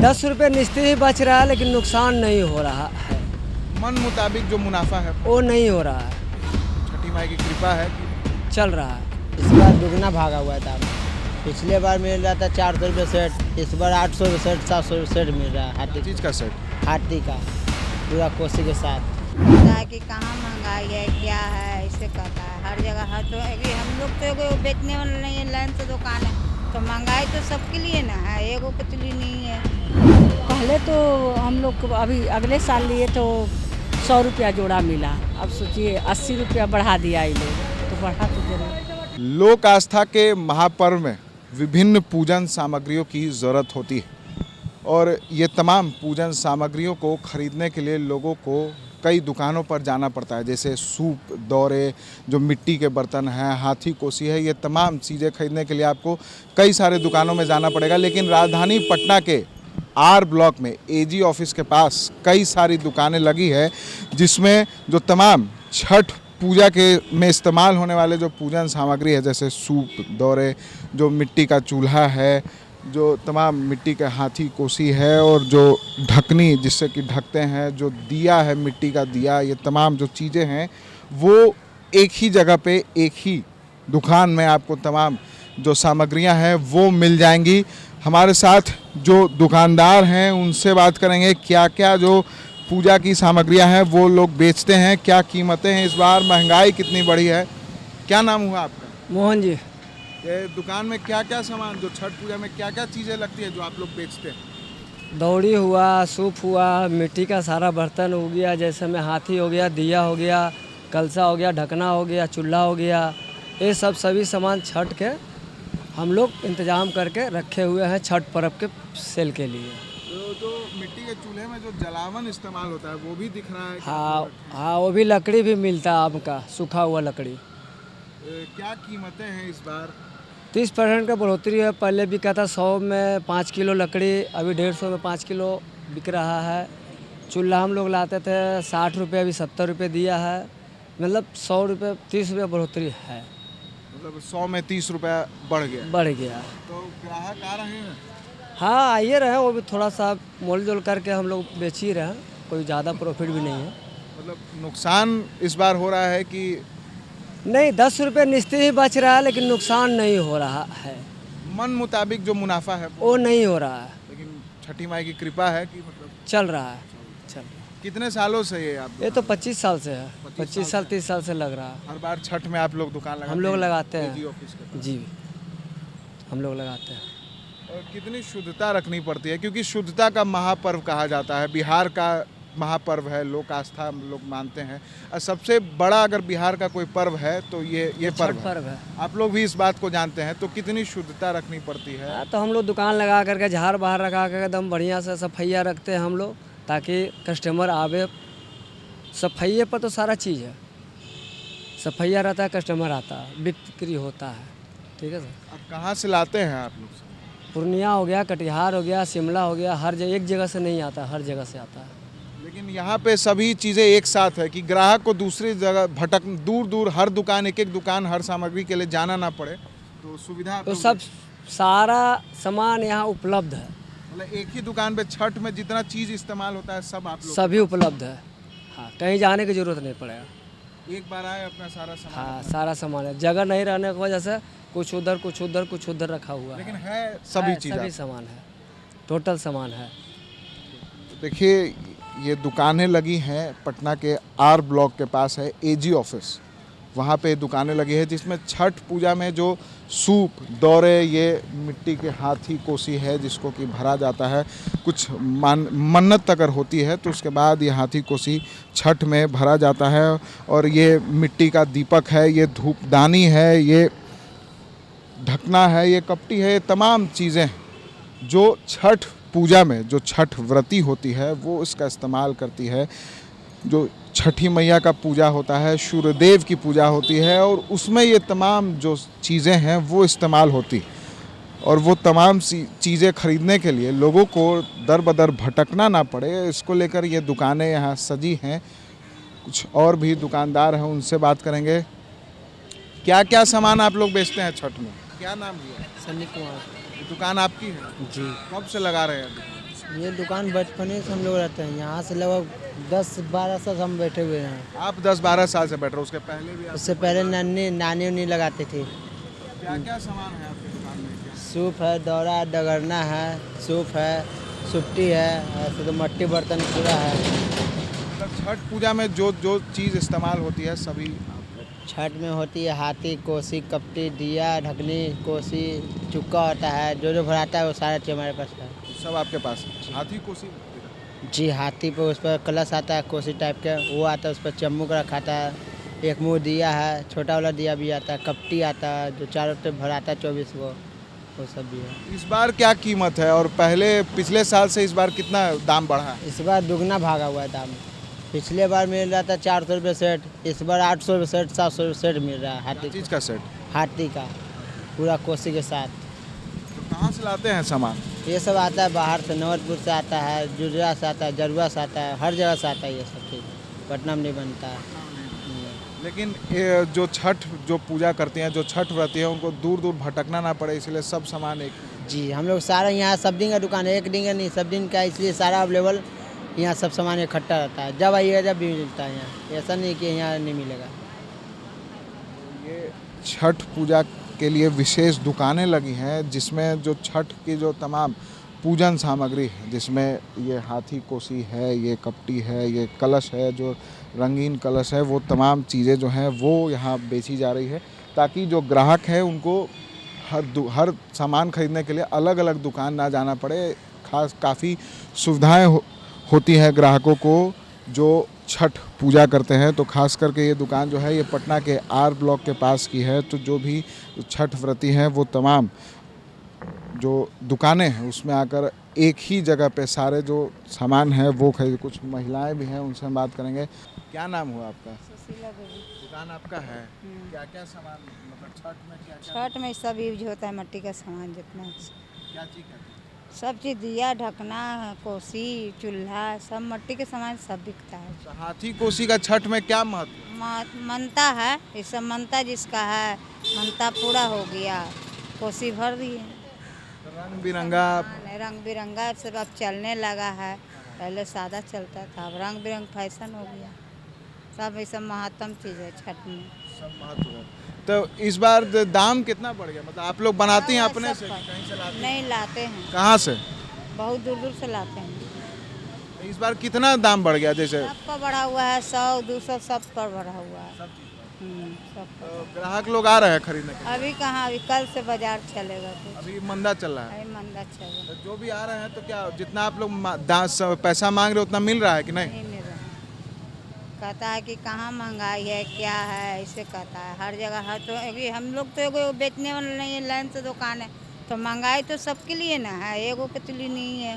₹10 निश्चित ही बच रहा है, लेकिन नुकसान नहीं हो रहा है। मन मुताबिक जो मुनाफा है वो नहीं हो रहा है, छठी माई की कृपा है कि चल रहा है। इस बार दुगना भागा हुआ है दाम। पिछले बार मिल रहा था 400 रुपये सेट, इस बार 800 रुपये सेट, 700 रुपये सेट मिल रहा है। हर चीज़ का सेट हाथी का पूरा कोसी के साथ। पता है कि कहाँ महंगाई है, क्या है, ऐसे कहता है हर जगह। हर तो अभी हम लोग तो एगो बेचने वाला नहीं है, लाइन से दुकान है, तो महंगाई तो सबके लिए ना है, एगो के लिए नहीं है। पहले तो हम लोग को अभी अगले साल लिए तो 100 रुपया जोड़ा मिला, अब सोचिए 80 रुपया बढ़ा दिया ये लोग, तो बढ़ा तो जरूर। लोक आस्था के महापर्व में विभिन्न पूजन सामग्रियों की ज़रूरत होती है और ये तमाम पूजन सामग्रियों को खरीदने के लिए लोगों को कई दुकानों पर जाना पड़ता है, जैसे सूप, दौरे, जो मिट्टी के बर्तन हैं, हाथी कोसी है, ये तमाम चीज़ें खरीदने के लिए आपको कई सारे दुकानों में जाना पड़ेगा। लेकिन राजधानी पटना के आर ब्लॉक में एजी ऑफिस के पास कई सारी दुकानें लगी है, जिसमें जो तमाम छठ पूजा के में इस्तेमाल होने वाले जो पूजन सामग्री है, जैसे सूप, दौरे, जो मिट्टी का चूल्हा है, जो तमाम मिट्टी के हाथी कोसी है और जो ढकनी जिससे कि ढकते हैं, जो दिया है मिट्टी का दिया, ये तमाम जो चीज़ें हैं वो एक ही जगह पे एक ही दुकान में आपको तमाम जो सामग्रियां हैं वो मिल जाएंगी। हमारे साथ जो दुकानदार हैं उनसे बात करेंगे, क्या क्या जो पूजा की सामग्रियां हैं वो लोग बेचते हैं, क्या कीमतें हैं, इस बार महंगाई कितनी बढ़ी है। क्या नाम हुआ आपका? मोहन जी, ये दुकान में क्या क्या सामान, जो छठ पूजा में क्या क्या चीज़ें लगती है जो आप लोग बेचते हैं? दौड़ी हुआ, सूप हुआ, मिट्टी का सारा बर्तन हो गया, जैसे में हाथी हो गया, दिया हो गया, कलसा हो गया, ढकना हो गया, चूल्हा हो गया, ये सब सभी सामान छठ के हम लोग इंतजाम करके रखे हुए हैं छठ पर्व के सेल के लिए। तो जो मिट्टी के चूल्हे में जो जलावन इस्तेमाल होता है वो भी दिख रहा है कि हाँ हाँ, वो भी लकड़ी भी मिलता है, आम का सूखा हुआ लकड़ी। क्या कीमतें हैं इस बार? 30% का बढ़ोतरी है। पहले बिका था 100 में 5 किलो लकड़ी, अभी 150 में 5 किलो बिक रहा है। चूल्हा हम लोग लाते थे 60 रुपये, अभी 70 रुपये दिया है, मतलब 100 रुपये 30 रुपये बढ़ोतरी है। मतलब 100 में 30 रुपया बढ़ गया। तो ग्राहक आ रहे हैं? हाँ, आइए रहे, वो भी थोड़ा सा मोल जोल करके हम लोग बेच ही रहे हैं, कोई ज़्यादा प्रॉफिट भी नहीं है। मतलब नुकसान इस बार हो रहा है कि नहीं, ₹10 निश्चित ही बच रहा है, लेकिन नुकसान नहीं हो रहा है। मन मुताबिक जो मुनाफा है वो नहीं हो रहा है, लेकिन छठी माई की कृपा है कि मतलब चल रहा है। कितने सालों से ये आप ये तो 25 साल से है, 25 साल 30 साल से लग रहा है। हर बार छठ में आप लोग दुकान लगाते हम लोग लगाते AG हैं ऑफिस के पास? जी, हम लोग लगाते हैं। और कितनी शुद्धता रखनी पड़ती है, क्योंकि शुद्धता का महापर्व कहा जाता है, बिहार का महापर्व है, लोक आस्था हम लोग मानते हैं। और सबसे बड़ा अगर बिहार का कोई पर्व है तो ये पर्व है। आप लोग भी इस बात को जानते हैं, तो कितनी शुद्धता रखनी पड़ती है? हाँ, तो हम लोग दुकान लगा करके झाड़ बाहर रखा कर एकदम बढ़िया से सफाइया रखते हैं हम लोग, ताकि कस्टमर आवे। सफाइये पर तो सारा चीज़ है, सफाइया रहता है, कस्टमर आता है, बिक्री होता है। ठीक है सर। अब कहाँ से लाते हैं आप लोग? पूर्णिया हो गया, कटिहार हो गया, शिमला हो गया, हर जगह, एक जगह से नहीं आता, हर जगह से आता है। लेकिन यहाँ पे सभी चीज़ें एक साथ है कि ग्राहक को दूसरी जगह भटक, दूर दूर हर दुकान, एक एक दुकान, हर सामग्री के लिए जाना ना पड़े, तो सुविधा तो सब सारा सामान यहाँ उपलब्ध है, मतलब एक ही दुकान पे छठ में जितना चीज़ इस्तेमाल होता है सब आप लोग सभी उपलब्ध है। हाँ, कहीं जाने की ज़रूरत नहीं पड़ेगा, एक बार आए अपना सारा सामान। हाँ, सारा सामान है। जगह नहीं रहने की वजह से कुछ उधर कुछ उधर कुछ उधर रखा हुआ लेकिन है सभी चीज़ सभी सामान है, टोटल सामान है। देखिए, ये दुकानें लगी हैं पटना के आर ब्लॉक के पास है एजी ऑफिस, वहाँ पे दुकानें लगी है, जिसमें छठ पूजा में जो सूप, दौरे, ये मिट्टी के हाथी कोसी है जिसको कि भरा जाता है, कुछ मन्नत अगर होती है तो उसके बाद ये हाथी कोसी छठ में भरा जाता है। और ये मिट्टी का दीपक है, ये धूपदानी है, ये ढकना है, ये कपटी है, ये तमाम चीज़ें जो छठ पूजा में जो छठ व्रती होती है वो इसका इस्तेमाल करती है। जो छठी मैया का पूजा होता है, सूर्यदेव की पूजा होती है, और उसमें ये तमाम जो चीज़ें हैं वो इस्तेमाल होती, और वो तमाम चीज़ें खरीदने के लिए लोगों को दर बदर भटकना ना पड़े, इसको लेकर ये दुकानें यहाँ सजी हैं। कुछ और भी दुकानदार हैं, उनसे बात करेंगे। क्या क्या सामान आप लोग बेचते हैं छठ में? क्या नाम हुआ? सन्नी कुमार। ये दुकान आपकी है जी। कब से लगा रहे हैं? ये दुकान बचपन से हम लोग रहते हैं, यहाँ से लगभग 10-12 साल हम बैठे हुए हैं। आप 10-12 साल से बैठ रहे हो, उसके पहले भी आप उससे पहले नानी उन्नी लगाती थी। क्या क्या सामान है आपकी दुकान में? सूप है, दौरा डगरना है, सूप है, सुट्टी है, ऐसे तो मट्टी बर्तन पूरा है। मतलब छठ पूजा में जो जो चीज़ इस्तेमाल होती है सभी छठ में होती है हाथी, कोसी, कपटी, दिया, ढकनी, कोसी, चुक्का होता है, जो जो भराता है वो सारा चीज़ हमारे पास है। सब आपके पास है? हाथी कोसी जी, हाथी पे उस पर कलश आता है, कोसी टाइप का वो आता है, उस पर चम्मुक रखा आता है, एक मुँह दिया है, छोटा वाला दिया भी आता है, कपटी आता है जो चारों तरफ भराता है 24 वो सब भी है। इस बार क्या कीमत है और पहले पिछले साल से इस बार कितना दाम बढ़ा है? इस बार दुगना भागा हुआ है दाम। पिछले बार मिल रहा था 400 रुपये सेट, इस बार 800 रुपये सेट, 700 रुपये सेट मिल रहा है हाथी चीज़ का सेट हाथी का पूरा कोसी के साथ। तो कहाँ से लाते हैं सामान? ये सब आता है बाहर से, नवलपुर से आता है, जुजरा से आता है, जरुआ से आता है, हर जगह से आता है ये सब चीज़। पटना में नहीं बनता है। लेकिन ये जो छठ जो पूजा करते हैं, जो छठ व्रती है, उनको दूर दूर भटकना ना पड़े, इसलिए सब सामान एक। जी, हम लोग सारा यहाँ सब दिन का दुकान है, एक दिन का नहीं सब दिन का, इसलिए सारा अवेलेबल यहाँ सब सामान इकट्ठा रहता है। जब आइएगा जब भी मिलता है यहाँ, ऐसा नहीं कि यहाँ नहीं मिलेगा। ये छठ पूजा के लिए विशेष दुकानें लगी हैं जिसमें जो छठ की जो तमाम पूजन सामग्री है, जिसमें ये हाथी कोसी है, ये कपटी है, ये कलश है, जो रंगीन कलश है, वो तमाम चीज़ें जो हैं वो यहाँ बेची जा रही है ताकि जो ग्राहक है उनको हर सामान खरीदने के लिए अलग अलग दुकान ना जाना पड़े। काफ़ी सुविधाएं होती हैं ग्राहकों को जो छठ पूजा करते हैं। तो खास करके ये दुकान जो है ये पटना के आर ब्लॉक के पास की है। तो जो भी छठ व्रती हैं वो तमाम जो दुकानें हैं उसमें आकर एक ही जगह पे सारे जो सामान है वो खरीद। कुछ महिलाएं भी हैं, उनसे हम बात करेंगे। क्या नाम हुआ आपका? सुशीला देवी। दुकान आपका है? क्या क्या सामान, मतलब छठ में क्या छठ में सब यूज होता है, मट्टी का सामान जितना क्या चीज़ है? सब चीज़, दिया, ढकना, कोसी, चूल्हा, सब मट्टी के सामान सब बिकता है। तो हाथी कोसी का छठ में क्या महत्व? मनता है, ये सब मनता जिसका है, मनता पूरा हो गया, कोसी भर दिए। रंग बिरंगा रंग बिरंगा सब अब चलने लगा है, पहले सादा चलता था, अब रंग बिरंग फैशन हो गया। सब ये सब महत्तम चीज़ है छठ में, सब महत्व है। तो इस बार दाम कितना बढ़ गया? मतलब आप लोग बनाती हैं अपने से, कहीं से लाते हैं? नहीं लाते हैं, कहाँ से? बहुत दूर दूर से लाते हैं। इस बार कितना दाम बढ़ गया? जैसे सबका बढ़ा हुआ है, 100-200 सब पर बढ़ा हुआ है। सब तो ग्राहक लोग आ रहे हैं खरीदने के लिए? अभी कहाँ, अभी कल से बाजार चलेगा कुछ, अभी मंदा चल रहा है। अभी मंदा चलेगा, तो जो भी आ रहे हैं तो क्या जितना आप लोग पैसा मांग रहे हो उतना मिल रहा है कि नहीं? नहीं मिल रहा। कहता है कि कहाँ महंगाई है, क्या है, ऐसे कहता है हर जगह। हर तो अभी हम लोग तो एगो बेचने वाला नहीं है, लाइन से दुकान है, तो महंगाई तो सबके लिए ना है, एगो के लिए नहीं है।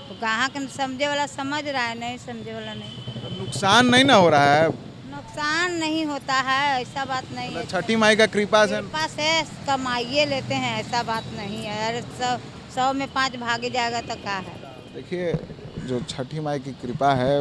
तो ग्राहक समझे वाला समझ रहा है, नहीं समझे वाला नहीं। तो नुकसान नहीं ना हो रहा है? नुकसान नहीं होता है, ऐसा बात नहीं है। छठी माई का कृपा से कमाइए लेते हैं, ऐसा बात नहीं है। अरे 100 में 5 भागे जाएगा तो क्या है। देखिए, जो छठी माई की कृपा है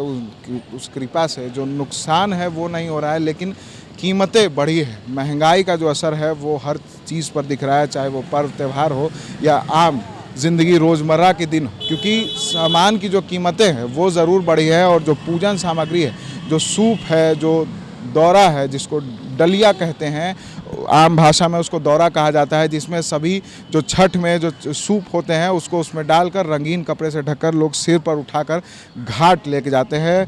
उस कृपा से जो नुकसान है वो नहीं हो रहा है, लेकिन कीमतें बढ़ी है। महंगाई का जो असर है वो हर चीज़ पर दिख रहा है, चाहे वो पर्व त्यौहार हो या आम ज़िंदगी रोज़मर्रा के दिन हो, क्योंकि सामान की जो कीमतें हैं वो ज़रूर बढ़ी है। और जो पूजन सामग्री है, जो सूप है, जो दौरा है, जिसको डलिया कहते हैं, आम भाषा में उसको दौरा कहा जाता है, जिसमें सभी जो छठ में जो सूप होते हैं उसको उसमें डालकर रंगीन कपड़े से ढककर लोग सिर पर उठाकर घाट लेके जाते हैं।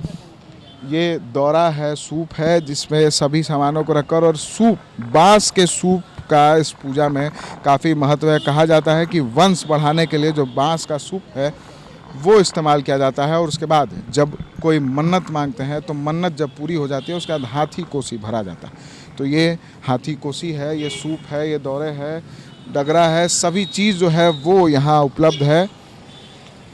ये दौरा है, सूप है, जिसमें सभी सामानों को रखकर, और सूप, बांस के सूप का इस पूजा में काफ़ी महत्व है। कहा जाता है कि वंश बढ़ाने के लिए जो बांस का सूप है वो इस्तेमाल किया जाता है। और उसके बाद जब कोई मन्नत मांगते हैं तो मन्नत जब पूरी हो जाती है उसके बाद हाथी कोसी भरा जाता है। तो ये हाथी कोसी है, ये सूप है, ये दौरे है, डगरा है, सभी चीज़ जो है वो यहाँ उपलब्ध है।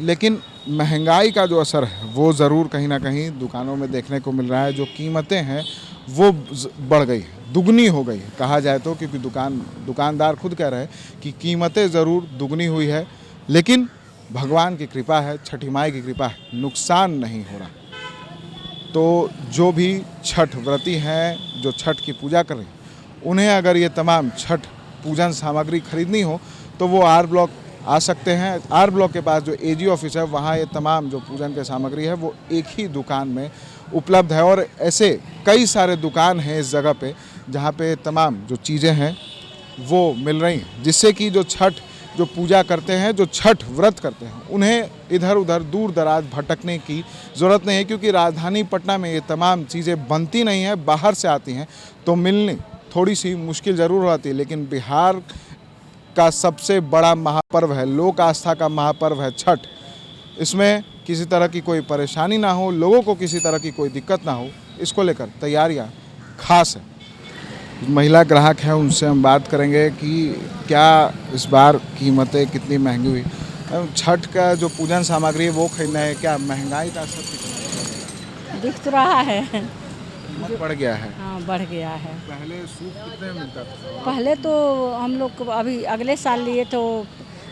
लेकिन महंगाई का जो असर है वो ज़रूर कहीं ना कहीं दुकानों में देखने को मिल रहा है। जो कीमतें हैं वो बढ़ गई है, दुगनी हो गई है कहा जाए तो, क्योंकि दुकानदार खुद कह रहे हैं कि कीमतें ज़रूर दुगनी हुई है, लेकिन भगवान की कृपा है, छठी माई की कृपा है, नुकसान नहीं हो रहा। तो जो भी छठ व्रती हैं, जो छठ की पूजा कर रहे हैं, उन्हें अगर ये तमाम छठ पूजन सामग्री खरीदनी हो तो वो आर ब्लॉक आ सकते हैं। आर ब्लॉक के पास जो एजी ऑफिस है वहाँ ये तमाम जो पूजन की सामग्री है वो एक ही दुकान में उपलब्ध है और ऐसे कई सारे दुकान हैं इस जगह पे जहाँ पे तमाम जो चीज़ें हैं वो मिल रही हैं, जिससे कि जो पूजा करते हैं, जो छठ व्रत करते हैं, उन्हें इधर उधर दूर दराज भटकने की ज़रूरत नहीं है, क्योंकि राजधानी पटना में ये तमाम चीज़ें बनती नहीं हैं, बाहर से आती हैं तो मिलनी थोड़ी सी मुश्किल ज़रूर होती है। लेकिन बिहार का सबसे बड़ा महापर्व है, लोक आस्था का महापर्व है छठ। इसमें किसी तरह की कोई परेशानी ना हो, लोगों को किसी तरह की कोई दिक्कत ना हो, इसको लेकर तैयारियां खास है। महिला ग्राहक हैं, उनसे हम बात करेंगे कि क्या इस बार कीमतें कितनी महंगी हुई। छठ का जो पूजन सामग्री है वो खरीदना है, क्या महंगाई का असर दिख तो रहा है, कीमत बढ़ गया है? हाँ बढ़ गया है। पहले सूप कितने में मिलता था? पहले तो हम लोग को अभी अगले साल लिए तो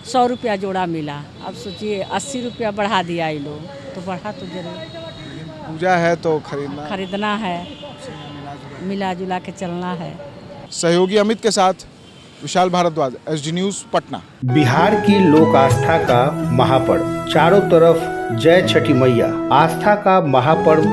100 रुपया जोड़ा मिला, अब सोचिए 80 रुपया बढ़ा दिया ये लोग, तो बढ़ा तो जरूर। पूजा है तो खरीदना है, मिला जुला के चलना है। सहयोगी अमित के साथ विशाल भारद्वाज, एसडी न्यूज़ पटना। बिहार की लोक आस्था का महापर्व, चारों तरफ जय छठी मैया। आस्था का महापर्व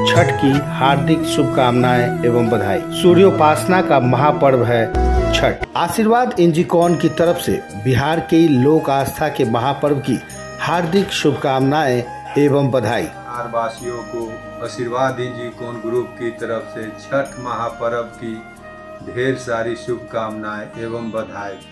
छठ की हार्दिक शुभकामनाएं एवं बधाई। सूर्योपासना का महापर्व है छठ। आशीर्वाद इंजीकॉन की तरफ से बिहार की लोक आस्था के महापर्व की हार्दिक शुभकामनाएं एवं बधाई। बिहार वासियों को आशीर्वाद इंजीकॉन ग्रुप की तरफ से छठ महापर्व की ढेर सारी शुभकामनाएं एवं बधाई।